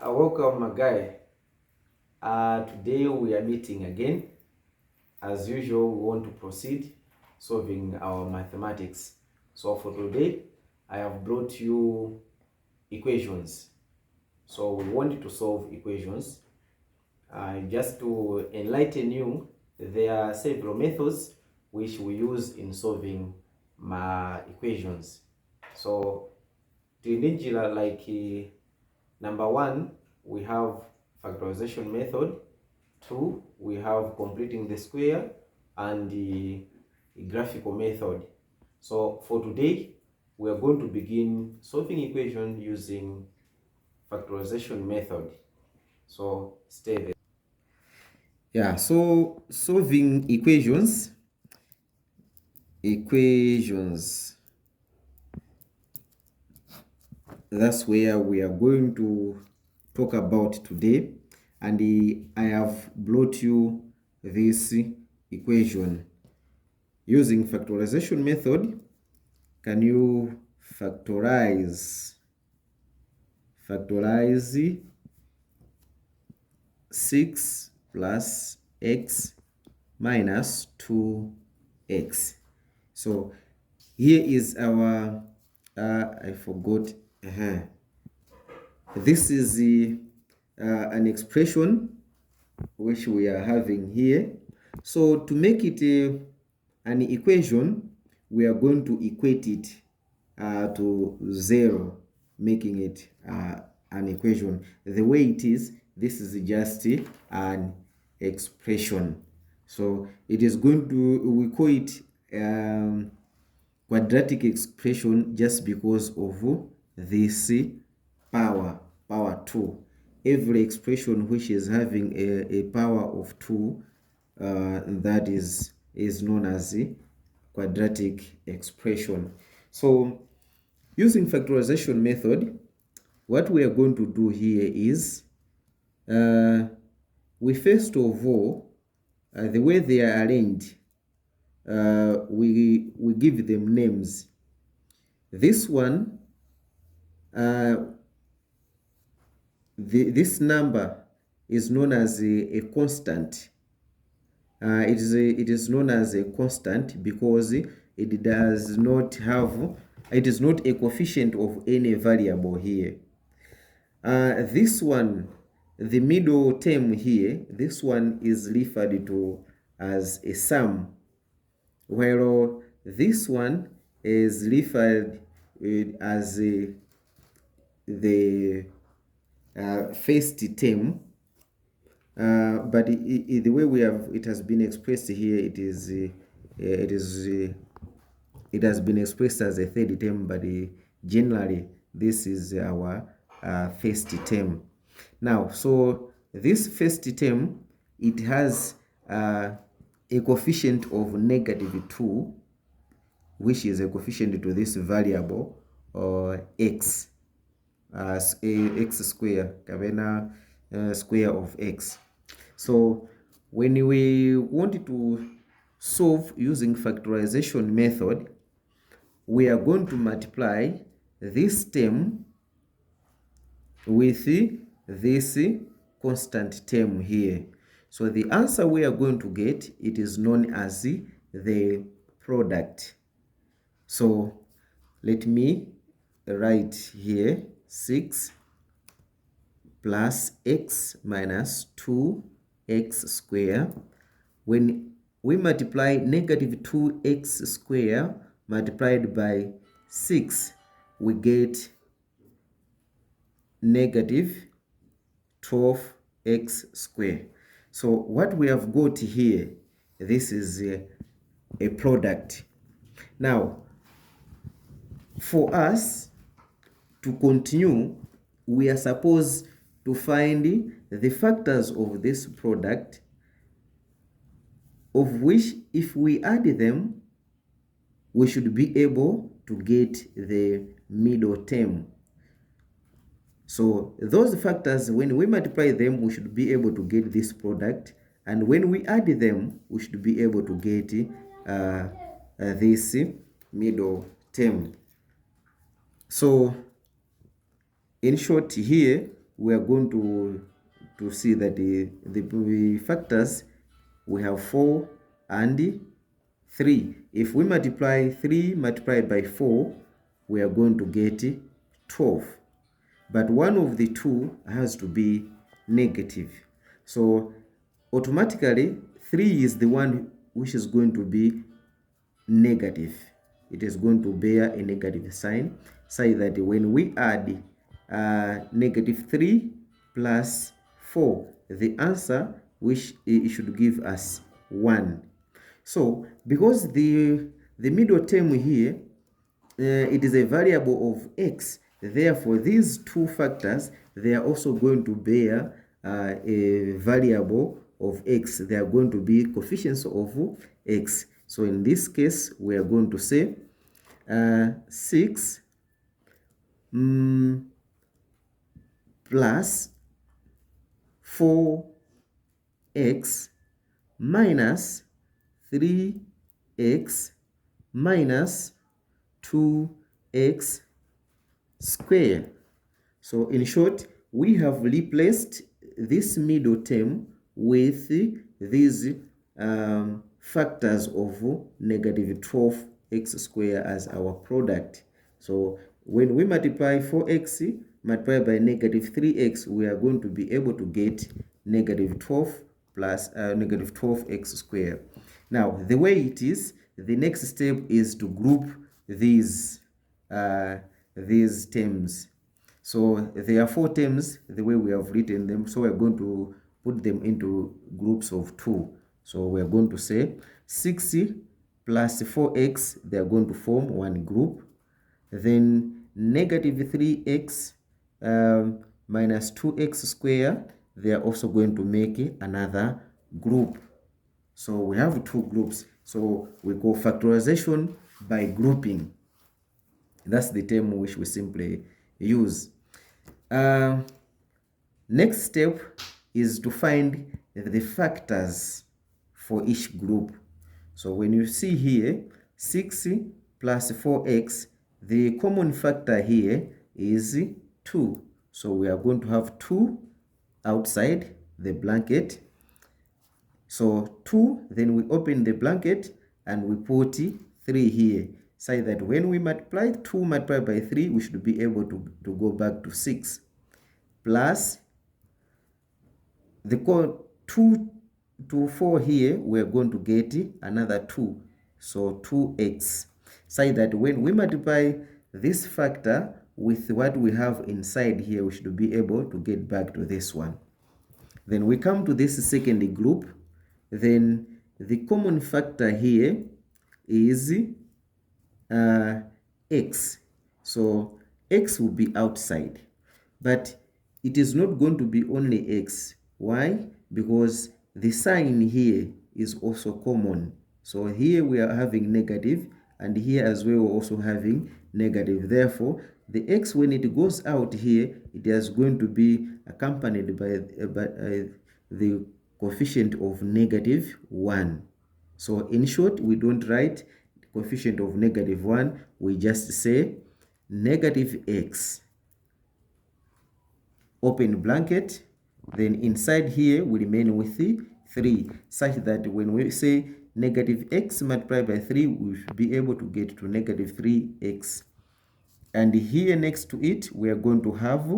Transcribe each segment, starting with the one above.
Welcome, my guy. Today we are meeting again. As usual, we want to proceed solving our mathematics. So for today, I have brought you equations. So we want to solve equations. Just to enlighten you, there are several methods which we use in solving my equations. So tinijira like number one, we have factorization method. Two, we have completing the square, and the graphical method. So for today, we are going to begin solving equation using factorization method. So stay there. Yeah, so solving equations. That's where we are going to talk about today, and I have brought you this equation using factorization method. Can you factorize 6 plus x minus 2x? So here is our I forgot. This is an expression which we are having here. So to make it an equation, we are going to equate it to 0, making it an equation. The way it is, this is just an expression. So it is going to, we call it quadratic expression just because of this power 2. Every expression which is having a power of 2, that is known as a quadratic expression. So using factorization method, what we are going to do here is we first of all, the way they are arranged, we give them names. This one, this number is known as a constant. It is known as a constant because it does not have, it is not a coefficient of any variable here. This one, the middle term here, this one is referred to as a sum, while this one is referred as the first term. But the way we have it has been expressed here, it has been expressed as a third term, but generally this is our first term. Now, so this first term, it has a coefficient of -2, which is a coefficient to this variable x, x square, kavena square of x. So when we want to solve using factorization method, we are going to multiply this term with this constant term here. So the answer we are going to get, it is known as the product. So let me write here 6 plus x minus 2x square. When we multiply -2x square multiplied by 6, we get -12x square. So what we have got here, this is a product. Now, for us to continue, we are supposed to find the factors of this product, of which if we add them, we should be able to get the middle term. So those factors, when we multiply them, we should be able to get this product, and when we add them, we should be able to get this middle term. So in short, here we are going to see that the factors, we have 4 and 3. If we multiply 3 multiplied by 4, we are going to get 12. But one of the two has to be negative. So automatically 3 is the one which is going to be negative. It is going to bear a negative sign, say that when we add negative 3 plus 4, the answer which it should give us 1. So because the middle term here, it is a variable of x, therefore these two factors, they are also going to bear a variable of x. They are going to be coefficients of x. So in this case, we are going to say 6 plus 4x minus 3x minus 2x squared. So in short, we have replaced this middle term with these factors of negative 12x squared as our product. So when we multiply 4x multiplied by negative 3x, we are going to be able to get negative 12 plus negative 12x squared. Now, the way it is, the next step is to group these terms. So there are 4 terms the way we have written them. So we're going to put them into groups of 2. So we're going to say 6 plus 4x, they are going to form one group. Then negative 3x minus 2x squared, they are also going to make another group. So we have 2 groups. So we call factorization by grouping. That's the term which we simply use. Next step is to find the factors for each group. So when you see here 6 plus 4x, the common factor here is 2. So we are going to have 2 outside the blanket. So 2, then we open the blanket and we put 3 here. Say that when we multiply 2 multiplied by 3, we should be able to go back to 6. Plus the 2 to 4 here, we are going to get another 2. So 2x. Say that when we multiply this factor with what we have inside here, we should be able to get back to this one. Then we come to this second group. Then the common factor here is x. So x will be outside, but it is not going to be only x. Why? Because the sign here is also common. So here we are having negative, and here as well we're also having negative. Therefore, the x, when it goes out here, it is going to be accompanied by the coefficient of negative 1. So in short, we don't write coefficient of negative 1. We just say negative x, open blanket, then inside here we remain with 3, such that when we say negative x multiplied by 3, we should be able to get to negative 3x. And here next to it, we are going to have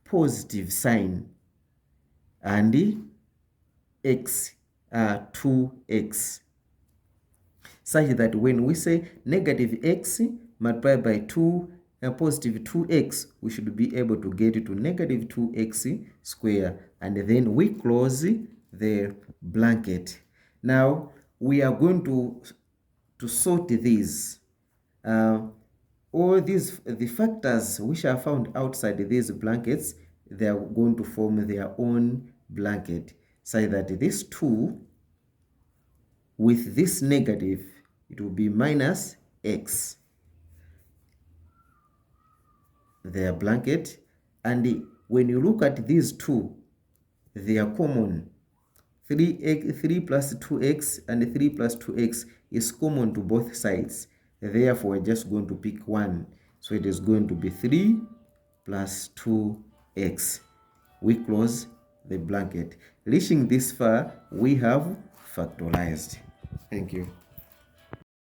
positive sign and x, 2x, such that when we say negative x multiplied by 2 positive 2x, we should be able to get to negative 2x squared, and then we close the blanket. Now we are going to sort these. All these, the factors which are found outside these blankets, they are going to form their own blanket. Say that this 2 with this negative, it will be minus x, their blanket. And when you look at these 2, they are common. 3 plus 2x and 3 plus 2x is common to both sides. Therefore, we're just going to pick one. So it is going to be 3 plus 2x. we close the bracket. Reaching this far, we have factorized. Thank you.